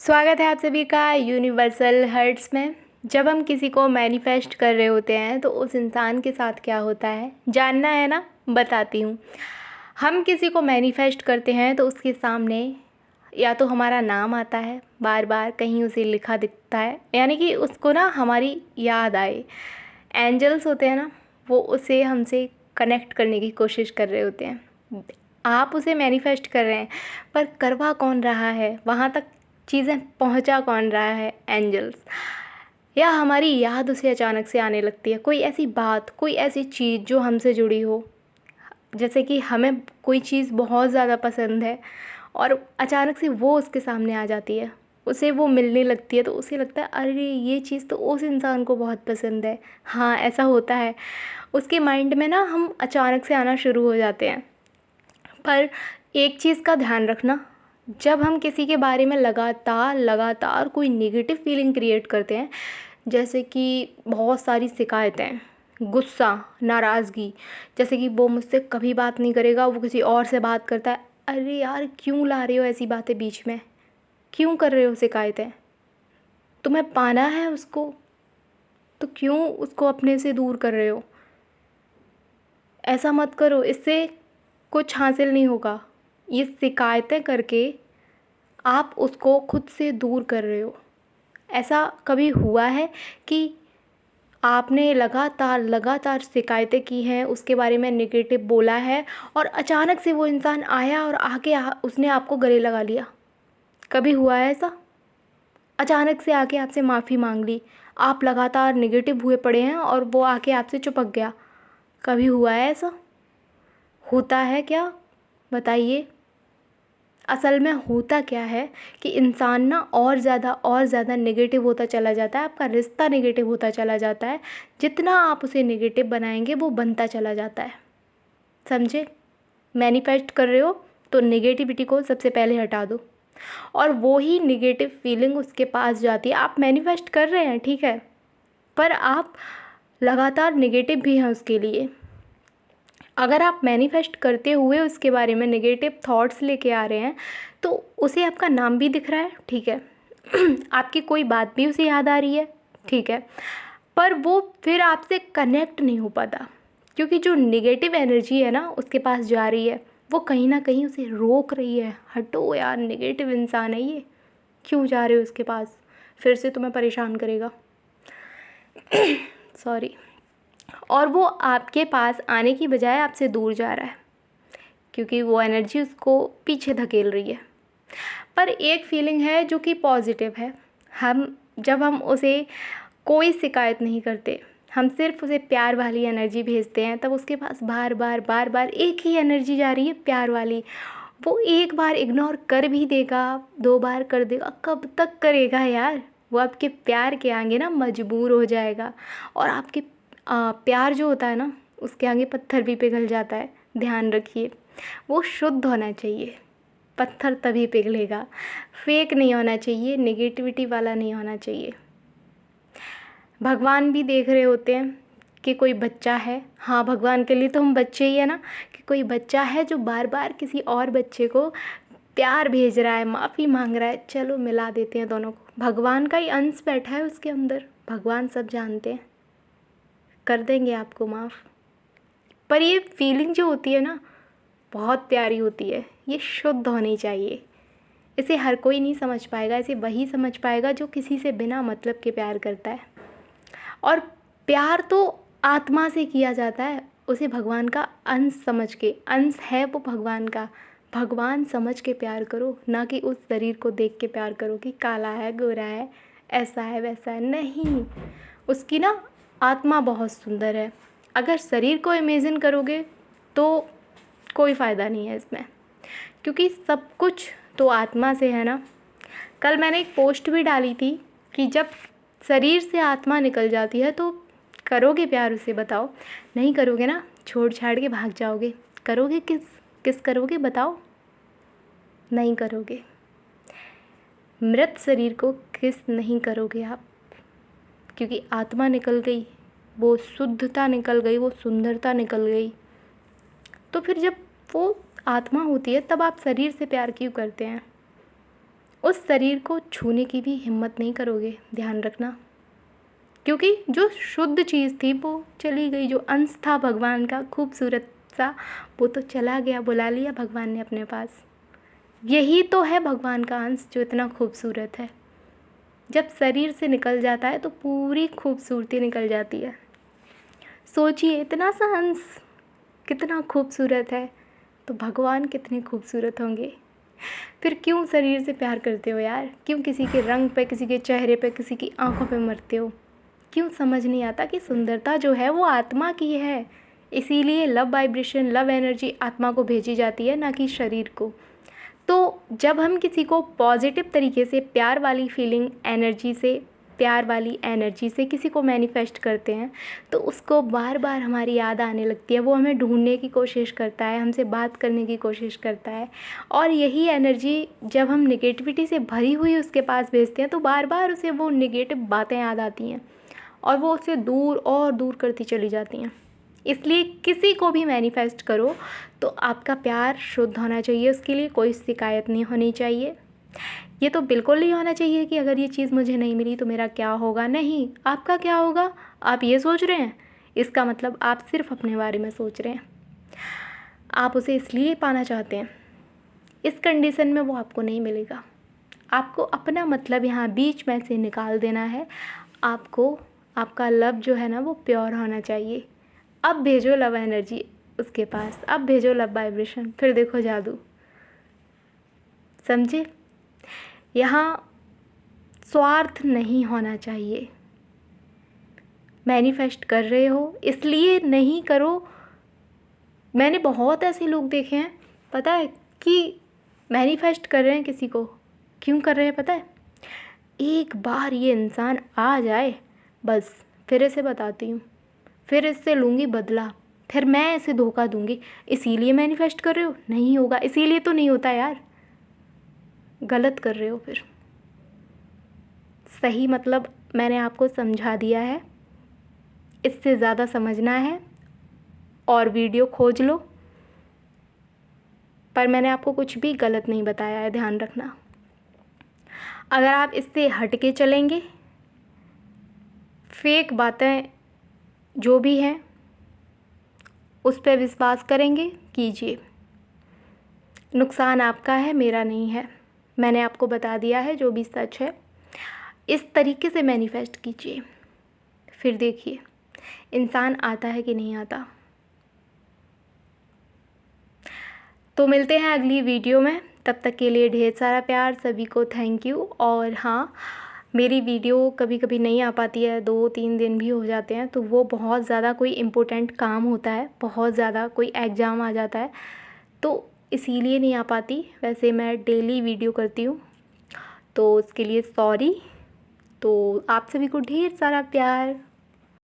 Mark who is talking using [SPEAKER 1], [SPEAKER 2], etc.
[SPEAKER 1] स्वागत है आप सभी का यूनिवर्सल हर्ट्स में। जब हम किसी को मैनिफेस्ट कर रहे होते हैं तो उस इंसान के साथ क्या होता है जानना है ना, बताती हूँ। हम किसी को मैनिफेस्ट करते हैं तो उसके सामने या तो हमारा नाम आता है, बार बार कहीं उसे लिखा दिखता है, यानी कि उसको ना हमारी याद आए। एंजल्स होते हैं ना, वो उसे हमसे कनेक्ट करने की कोशिश कर रहे होते हैं। आप उसे मैनिफेस्ट कर रहे हैं, पर करवा कौन रहा है, वहाँ तक चीज़ें पहुंचा कौन रहा है? एंजल्स। या हमारी याद उसे अचानक से आने लगती है, कोई ऐसी बात, कोई ऐसी चीज़ जो हमसे जुड़ी हो। जैसे कि हमें कोई चीज़ बहुत ज़्यादा पसंद है और अचानक से वो उसके सामने आ जाती है, उसे वो मिलने लगती है, तो उसे लगता है अरे ये चीज़ तो उस इंसान को बहुत पसंद है। हाँ, ऐसा होता है। उसके माइंड में ना हम अचानक से आना शुरू हो जाते हैं। पर एक चीज़ का ध्यान रखना, जब हम किसी के बारे में लगातार लगातार कोई नेगेटिव फीलिंग क्रिएट करते हैं, जैसे कि बहुत सारी शिकायतें, गुस्सा, नाराज़गी, जैसे कि वो मुझसे कभी बात नहीं करेगा, वो किसी और से बात करता है। अरे यार, क्यों ला रहे हो ऐसी बातें बीच में? क्यों कर रहे हो शिकायतें? तुम्हें पाना है उसको, तो क्यों उसको अपने से दूर कर रहे हो? ऐसा मत करो, इससे कुछ हासिल नहीं होगा। ये शिकायतें करके आप उसको खुद से दूर कर रहे हो। ऐसा कभी हुआ है कि आपने लगातार लगातार शिकायतें की हैं, उसके बारे में नेगेटिव बोला है और अचानक से वो इंसान आया और आके उसने आपको गले लगा लिया? कभी हुआ है ऐसा? अचानक से आके आपसे माफ़ी मांग ली, आप लगातार नेगेटिव हुए पड़े हैं और वो आके आपसे चिपक गया। कभी हुआ है ऐसा? होता है क्या? बताइए। असल में होता क्या है कि इंसान ना और ज़्यादा नेगेटिव होता चला जाता है, आपका रिश्ता नेगेटिव होता चला जाता है। जितना आप उसे नेगेटिव बनाएंगे वो बनता चला जाता है। समझे? मैनिफेस्ट कर रहे हो तो नेगेटिविटी को सबसे पहले हटा दो और वो ही नेगेटिव फीलिंग उसके पास जाती है। आप मैनिफेस्ट कर रहे हैं, ठीक है, पर आप लगातार नेगेटिव भी हैं उसके लिए। अगर आप मैनिफेस्ट करते हुए उसके बारे में नेगेटिव थॉट्स लेके आ रहे हैं तो उसे आपका नाम भी दिख रहा है, ठीक है आपकी कोई बात भी उसे याद आ रही है, ठीक है, पर वो फिर आपसे कनेक्ट नहीं हो पाता, क्योंकि जो नेगेटिव एनर्जी है ना उसके पास जा रही है, वो कहीं ना कहीं उसे रोक रही है। हटो यार, नेगेटिव इंसान है ये, क्यों जा रहे हो उसके पास? फिर से तुम्हें परेशान करेगा। सॉरी। और वो आपके पास आने की बजाय आपसे दूर जा रहा है, क्योंकि वो एनर्जी उसको पीछे धकेल रही है। पर एक फीलिंग है जो कि पॉजिटिव है। जब हम उसे कोई शिकायत नहीं करते, हम सिर्फ उसे प्यार वाली एनर्जी भेजते हैं, तब उसके पास बार बार बार बार एक ही एनर्जी जा रही है, प्यार वाली। वो एक बार इग्नोर कर भी देगा, 2 बार कर देगा, कब तक करेगा यार? वो आपके प्यार के आगे ना मजबूर हो जाएगा और आपके प्यार जो होता है ना उसके आगे पत्थर भी पिघल जाता है। ध्यान रखिए, वो शुद्ध होना चाहिए, पत्थर तभी पिघलेगा। फेक नहीं होना चाहिए, नेगेटिविटी वाला नहीं होना चाहिए। भगवान भी देख रहे होते हैं कि कोई बच्चा है, हाँ भगवान के लिए तो हम बच्चे ही है ना, कि कोई बच्चा है जो बार बार किसी और बच्चे को प्यार भेज रहा है, माफ़ी मांग रहा है, चलो मिला देते हैं दोनों को। भगवान का ही अंश बैठा है उसके अंदर, भगवान सब जानते हैं, कर देंगे आपको माफ़। पर ये फीलिंग जो होती है ना बहुत प्यारी होती है, ये शुद्ध होनी चाहिए। इसे हर कोई नहीं समझ पाएगा, इसे वही समझ पाएगा जो किसी से बिना मतलब के प्यार करता है। और प्यार तो आत्मा से किया जाता है, उसे भगवान का अंश समझ के, अंश है वो भगवान का, भगवान समझ के प्यार करो, ना कि उस शरीर को देख के प्यार करो कि काला है, गोरा है, ऐसा है, वैसा है। नहीं, उसकी ना आत्मा बहुत सुंदर है। अगर शरीर को इमेजिन करोगे तो कोई फ़ायदा नहीं है इसमें, क्योंकि सब कुछ तो आत्मा से है ना। कल मैंने एक पोस्ट भी डाली थी कि जब शरीर से आत्मा निकल जाती है तो करोगे प्यार उसे? बताओ। नहीं करोगे ना, छोड़ छाड़ के भाग जाओगे। करोगे किस करोगे बताओ? नहीं करोगे। मृत शरीर को किस नहीं करोगे आप, क्योंकि आत्मा निकल गई, वो शुद्धता निकल गई, वो सुंदरता निकल गई। तो फिर जब वो आत्मा होती है तब आप शरीर से प्यार क्यों करते हैं? उस शरीर को छूने की भी हिम्मत नहीं करोगे, ध्यान रखना। क्योंकि जो शुद्ध चीज़ थी वो चली गई, जो अंश था भगवान का खूबसूरत सा वो तो चला गया, बुला लिया भगवान ने अपने पास। यही तो है भगवान का अंश जो इतना खूबसूरत है। जब शरीर से निकल जाता है तो पूरी खूबसूरती निकल जाती है। सोचिए इतना सा अंश कितना खूबसूरत है, तो भगवान कितने खूबसूरत होंगे। फिर क्यों शरीर से प्यार करते हो यार? क्यों किसी के रंग पे, किसी के चेहरे पे, किसी की आंखों पे मरते हो? क्यों समझ नहीं आता कि सुंदरता जो है वो आत्मा की है। इसीलिए लव वाइब्रेशन, लव एनर्जी आत्मा को भेजी जाती है, ना कि शरीर को। तो जब हम किसी को पॉजिटिव तरीके से प्यार वाली फीलिंग एनर्जी से, प्यार वाली एनर्जी से किसी को मैनिफेस्ट करते हैं तो उसको बार बार हमारी याद आने लगती है। वो हमें ढूंढने की कोशिश करता है, हमसे बात करने की कोशिश करता है। और यही एनर्जी जब हम निगेटिविटी से भरी हुई उसके पास भेजते हैं तो बार बार उसे वो निगेटिव बातें याद आती हैं और वो उसे दूर और दूर करती चली जाती हैं। इसलिए किसी को भी मैनिफेस्ट करो तो आपका प्यार शुद्ध होना चाहिए, उसके लिए कोई शिकायत नहीं होनी चाहिए। ये तो बिल्कुल नहीं होना चाहिए कि अगर ये चीज़ मुझे नहीं मिली तो मेरा क्या होगा। नहीं, आपका क्या होगा आप ये सोच रहे हैं, इसका मतलब आप सिर्फ अपने बारे में सोच रहे हैं। आप उसे इसलिए पाना चाहते हैं, इस कंडीशन में वो आपको नहीं मिलेगा। आपको अपना मतलब यहाँ बीच में से निकाल देना है। आपको आपका लव जो है ना वो प्योर होना चाहिए। अब भेजो लव एनर्जी उसके पास, अब भेजो लव वाइब्रेशन, फिर देखो जादू। समझे? यहाँ स्वार्थ नहीं होना चाहिए। मैनिफेस्ट कर रहे हो इसलिए नहीं करो। मैंने बहुत ऐसे लोग देखे हैं, पता है, कि मैनिफेस्ट कर रहे हैं किसी को। क्यों कर रहे हैं पता है? एक बार ये इंसान आ जाए बस, फिर इसे बताती हूँ, फिर इससे लूँगी बदला, फिर मैं इसे धोखा दूँगी। इसीलिए मैनिफेस्ट कर रहे हो? नहीं होगा। इसीलिए तो नहीं होता यार, गलत कर रहे हो फिर। सही मतलब मैंने आपको समझा दिया है। इससे ज़्यादा समझना है और वीडियो खोज लो, पर मैंने आपको कुछ भी गलत नहीं बताया है, ध्यान रखना। अगर आप इससे हट के चलेंगे, फेक बातें जो भी हैं उस पर विश्वास करेंगे, कीजिए। नुकसान आपका है, मेरा नहीं है। मैंने आपको बता दिया है जो भी सच है। इस तरीके से मैनिफेस्ट कीजिए, फिर देखिए इंसान आता है कि नहीं आता। तो मिलते हैं अगली वीडियो में, तब तक के लिए ढेर सारा प्यार सभी को, थैंक यू। और हाँ, मेरी वीडियो कभी कभी नहीं आ पाती है, 2-3 दिन भी हो जाते हैं, तो वो बहुत ज़्यादा कोई इम्पोर्टेंट काम होता है, बहुत ज़्यादा कोई एग्ज़ाम आ जाता है, तो इसीलिए नहीं आ पाती। वैसे मैं डेली वीडियो करती हूँ, तो उसके लिए सॉरी। तो आप सभी को ढेर सारा प्यार।